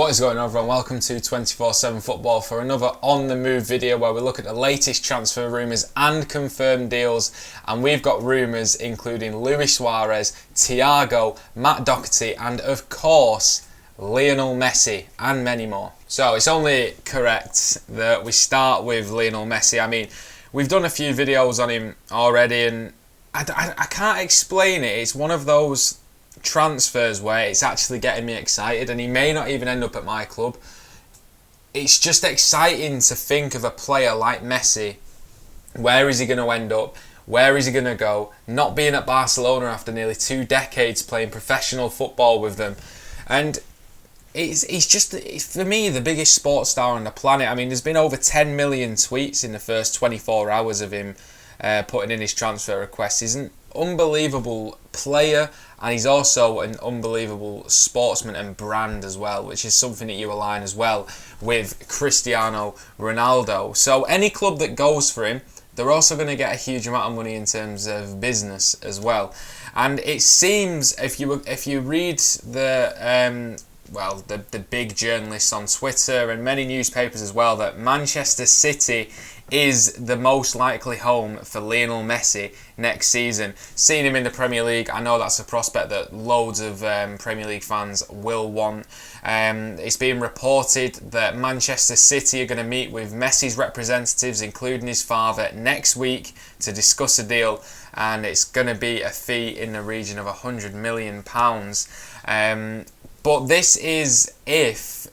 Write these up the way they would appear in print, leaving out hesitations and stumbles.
What is going on, everyone? Welcome to 24/7 Football for another on the move video where we look at the latest transfer rumours and confirmed deals. And we've got rumours including Luis Suarez, Thiago, Matt Doherty and of course Lionel Messi and many more. So it's only correct that we start with Lionel Messi. I mean, we've done a few videos on him already and I can't explain it. It's one of those transfers where it's actually getting me excited, and he may not even end up at my club. It's just exciting to think of a player like Messi. Where is he going to end up? Where is he going to go? Not being at Barcelona after nearly 2 decades playing professional football with them. And he's just, for me, the biggest sports star on the planet. I mean, there's been over 10 million tweets in the first 24 hours of him putting in his transfer request. He's an unbelievable player, and he's also an unbelievable sportsman and brand as well, which is something that you align as well with Cristiano Ronaldo. So any club that goes for him, they're also going to get a huge amount of money in terms of business as well. And it seems, if you read the big journalists on Twitter and many newspapers as well, that Manchester City is the most likely home for Lionel Messi next season. Seeing him in the Premier League, I know that's a prospect that loads of Premier League fans will want. It's being reported that Manchester City are going to meet with Messi's representatives, including his father, next week to discuss a deal, and it's going to be a fee in the region of £100 million. But this is if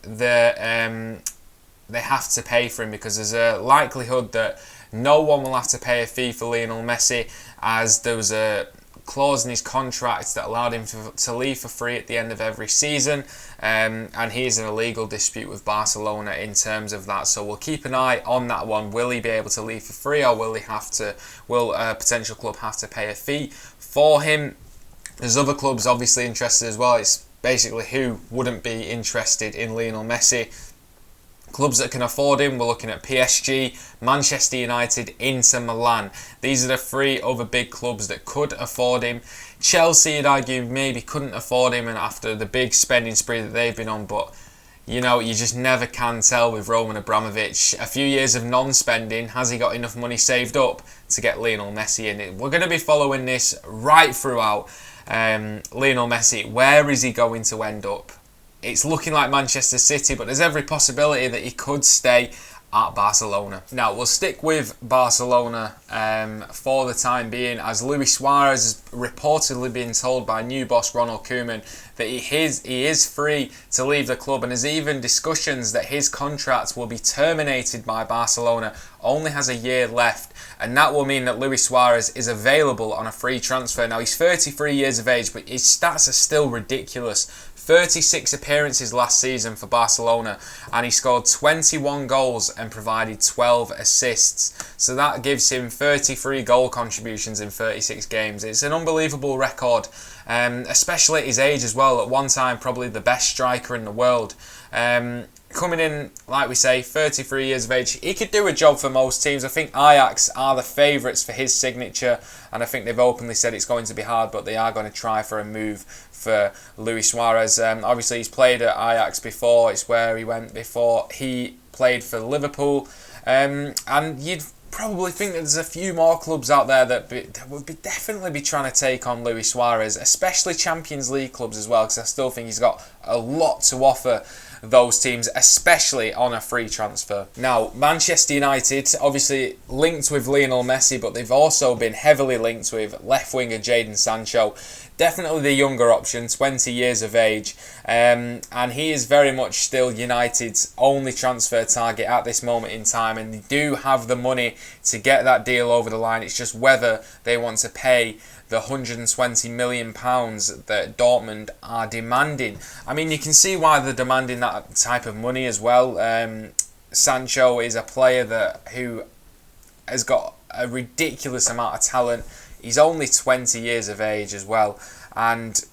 they have to pay for him, because there's a likelihood that no one will have to pay a fee for Lionel Messi, as there was a clause in his contract that allowed him to leave for free at the end of every season, and he is in a legal dispute with Barcelona in terms of that. So we'll keep an eye on that one. Will he be able to leave for free, or will a potential club have to pay a fee for him? There's other clubs obviously interested as well. It's basically who wouldn't be interested in Lionel Messi. Clubs that can afford him, we're looking at PSG, Manchester United, Inter Milan. These are the 3 other big clubs that could afford him. Chelsea, you'd argue, maybe couldn't afford him, and after the big spending spree that they've been on, but you know, you just never can tell with Roman Abramovich. A few years of non-spending, has he got enough money saved up to get Lionel Messi in? We're going to be following this right throughout. Lionel Messi, where is he going to end up? It's looking like Manchester City, but there's every possibility that he could stay at Barcelona. Now, we'll stick with Barcelona for the time being, as Luis Suarez has reportedly been told by new boss Ronald Koeman that he is free to leave the club, and there's even discussions that his contract will be terminated by Barcelona, only has a year left, and that will mean that Luis Suarez is available on a free transfer. Now, he's 33 years of age, but his stats are still ridiculous. 36 appearances last season for Barcelona, and he scored 21 goals and provided 12 assists. So that gives him 33 goal contributions in 36 games. It's an unbelievable record, especially at his age as well. At one time, probably the best striker in the world. Coming in, like we say, 33 years of age, he could do a job for most teams. I think Ajax are the favourites for his signature, and I think they've openly said it's going to be hard, but they are going to try for a move for Luis Suarez. Obviously, he's played at Ajax before. It's where he went before he played for Liverpool. And you'd probably think that there's a few more clubs out there that would definitely be trying to take on Luis Suarez, especially Champions League clubs as well, because I still think he's got a lot to offer those teams, especially on a free transfer. Now, Manchester United, obviously linked with Lionel Messi, but they've also been heavily linked with left winger Jadon Sancho. Definitely the younger option, 20 years of age, and he is very much still United's only transfer target at this moment in time, and they do have the money to get that deal over the line. It's just whether they want to pay the £120 million that Dortmund are demanding. I mean, you can see why they're demanding that type of money as well. Sancho is a player who has got a ridiculous amount of talent. He's only 20 years of age as well, and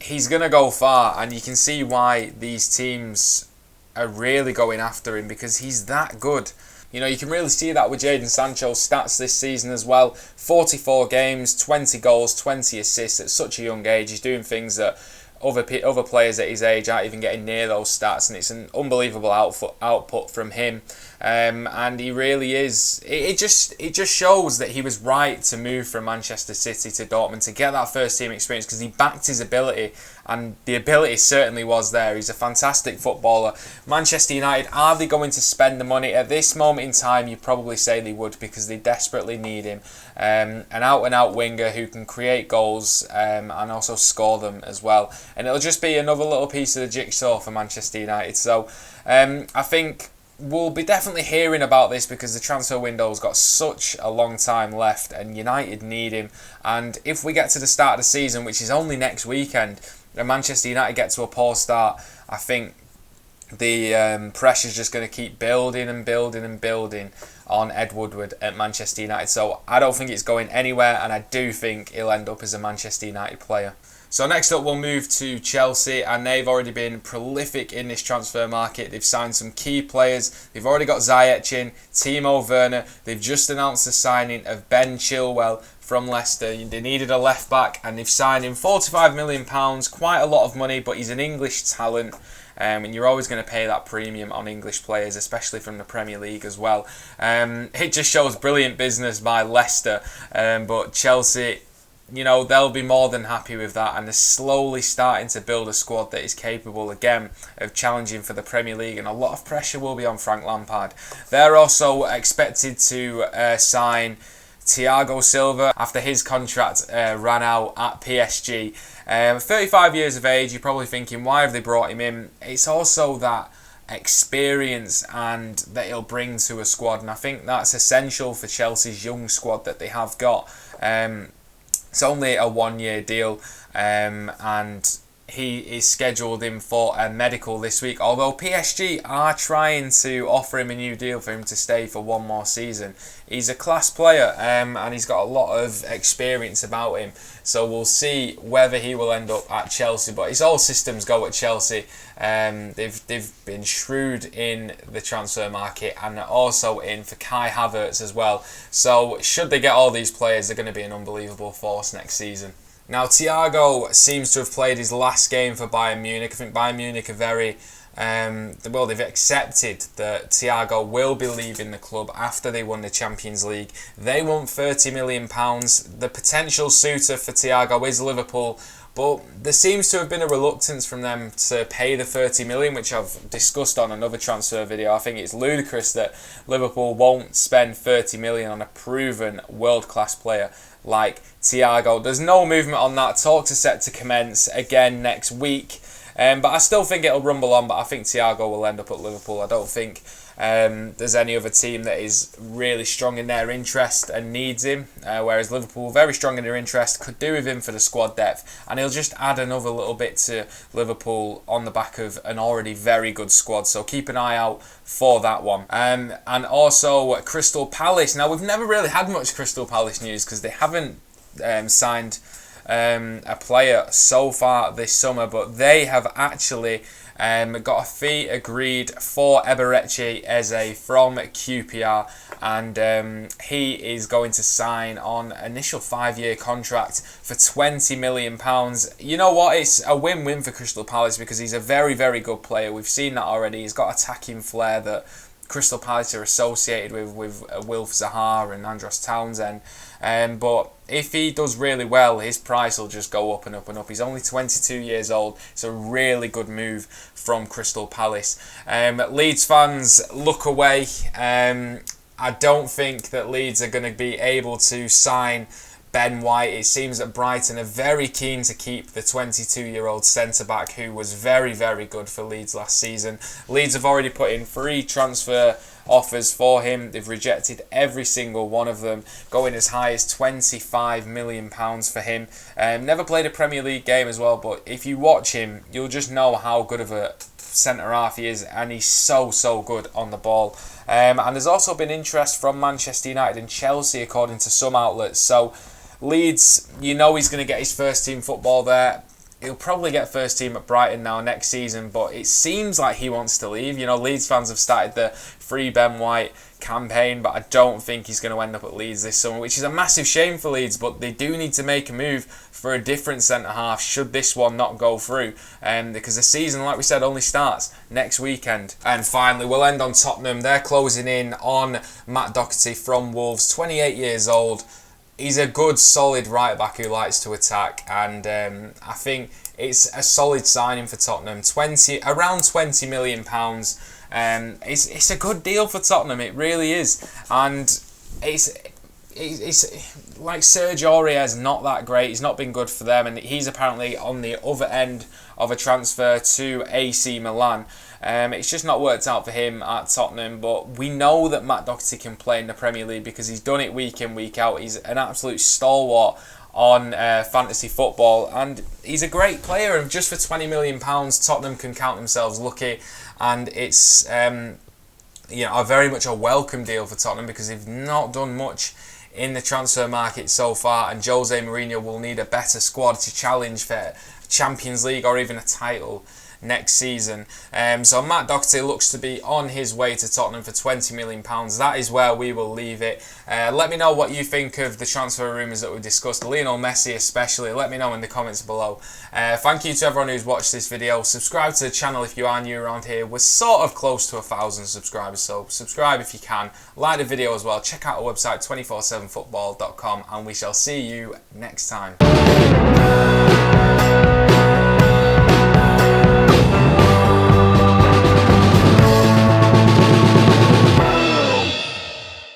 he's going to go far, and you can see why these teams are really going after him, because he's that good. You know, you can really see that with Jadon Sancho's stats this season as well. 44 games, 20 goals, 20 assists at such a young age. He's doing things that other players at his age aren't even getting near those stats, and it's an unbelievable output from him. And he really is. It just shows that he was right to move from Manchester City to Dortmund to get that first team experience, because he backed his ability, and the ability certainly was there. He's a fantastic footballer. Manchester United, are they going to spend the money at this moment in time? You probably say they would, because they desperately need him. An out-and-out winger who can create goals and also score them as well. And it'll just be another little piece of the jigsaw for Manchester United. So I think we'll be definitely hearing about this, because the transfer window's got such a long time left and United need him. And if we get to the start of the season, which is only next weekend, and Manchester United get to a poor start, I think the pressure's just going to keep building and building and building on Ed Woodward at Manchester United. So I don't think it's going anywhere, and I do think he'll end up as a Manchester United player. So next up, we'll move to Chelsea, and they've already been prolific in this transfer market. They've signed some key players. They've already got Ziyech in, Timo Werner. They've just announced the signing of Ben Chilwell from Leicester. They needed a left back, and they've signed him £45 million, quite a lot of money, but he's an English talent. And you're always going to pay that premium on English players, especially from the Premier League as well. It just shows brilliant business by Leicester, but Chelsea, they'll be more than happy with that, and they're slowly starting to build a squad that is capable again of challenging for the Premier League, and a lot of pressure will be on Frank Lampard. They're also expected to sign Thiago Silva after his contract ran out at PSG. 35 years of age. You're probably thinking, why have they brought him in? It's also that experience and that he'll bring to a squad, and I think that's essential for Chelsea's young squad that they have got. It's only a 1-year deal, and he is scheduled in for a medical this week, although PSG are trying to offer him a new deal for him to stay for one more season. He's a class player, and he's got a lot of experience about him, so we'll see whether he will end up at Chelsea. But it's all systems go at Chelsea. They've been shrewd in the transfer market, and also in for Kai Havertz as well. So should they get all these players, they're going to be an unbelievable force next season. Now, Thiago seems to have played his last game for Bayern Munich. I think Bayern Munich are very... they've accepted that Thiago will be leaving the club after they won the Champions League. They want £30 million. The potential suitor for Thiago is Liverpool, but there seems to have been a reluctance from them to pay the £30 million, which I've discussed on another transfer video. I think it's ludicrous that Liverpool won't spend £30 million on a proven world-class player like Thiago. There's no movement on that. Talks are set to commence again next week. But I still think it'll rumble on, but I think Thiago will end up at Liverpool. I don't think there's any other team that is really strong in their interest and needs him, whereas Liverpool, very strong in their interest, could do with him for the squad depth, and he'll just add another little bit to Liverpool on the back of an already very good squad, so keep an eye out for that one. And also Crystal Palace. Now, we've never really had much Crystal Palace news because they haven't signed a player so far this summer, but they have actually got a fee agreed for Eberechi Eze from QPR, and he is going to sign on initial 5-year contract for £20 million. You know what? It's a win-win for Crystal Palace because he's a very, very good player. We've seen that already. He's got attacking flair that Crystal Palace are associated with Wilf Zaha and Andros Townsend. But if he does really well, his price will just go up and up and up. He's only 22 years old. It's a really good move from Crystal Palace. Leeds fans, look away. I don't think that Leeds are going to be able to sign Ben White. It seems that Brighton are very keen to keep the 22-year-old centre-back who was very, very good for Leeds last season. Leeds have already put in 3 transfer offers for him. They've rejected every single one of them, going as high as £25 million for him. Never played a Premier League game as well, but if you watch him, you'll just know how good of a centre-half he is, and he's so, so good on the ball. And there's also been interest from Manchester United and Chelsea, according to some outlets. So Leeds, you know he's going to get his first team football there. He'll probably get first team at Brighton now next season, but it seems like he wants to leave. You know, Leeds fans have started the Free Ben White campaign, but I don't think he's going to end up at Leeds this summer, which is a massive shame for Leeds, but they do need to make a move for a different centre-half should this one not go through, because the season, like we said, only starts next weekend. And finally, we'll end on Tottenham. They're closing in on Matt Doherty from Wolves, 28 years old. He's a good, solid right-back who likes to attack, and I think it's a solid signing for Tottenham. Around £20 million. It's a good deal for Tottenham, it really is. And it's like Sergio Aurier, not that great. He's not been good for them, and he's apparently on the other end of a transfer to AC Milan. It's just not worked out for him at Tottenham, but we know that Matt Doherty can play in the Premier League because he's done it week in, week out. He's an absolute stalwart on fantasy football, and he's a great player. And just for £20 million, Tottenham can count themselves lucky, and it's very much a welcome deal for Tottenham because they've not done much in the transfer market so far, and Jose Mourinho will need a better squad to challenge for Champions League or even a title next season. So Matt Doherty looks to be on his way to Tottenham for £20 million. That is where we will leave it. Let me know what you think of the transfer rumours that we discussed, Lionel Messi especially. Let me know in the comments below. Thank you to everyone who's watched this video. Subscribe to the channel if you are new around here. We're sort of close to 1,000 subscribers, so subscribe if you can. Like the video as well. Check out our website 247football.com, and we shall see you next time.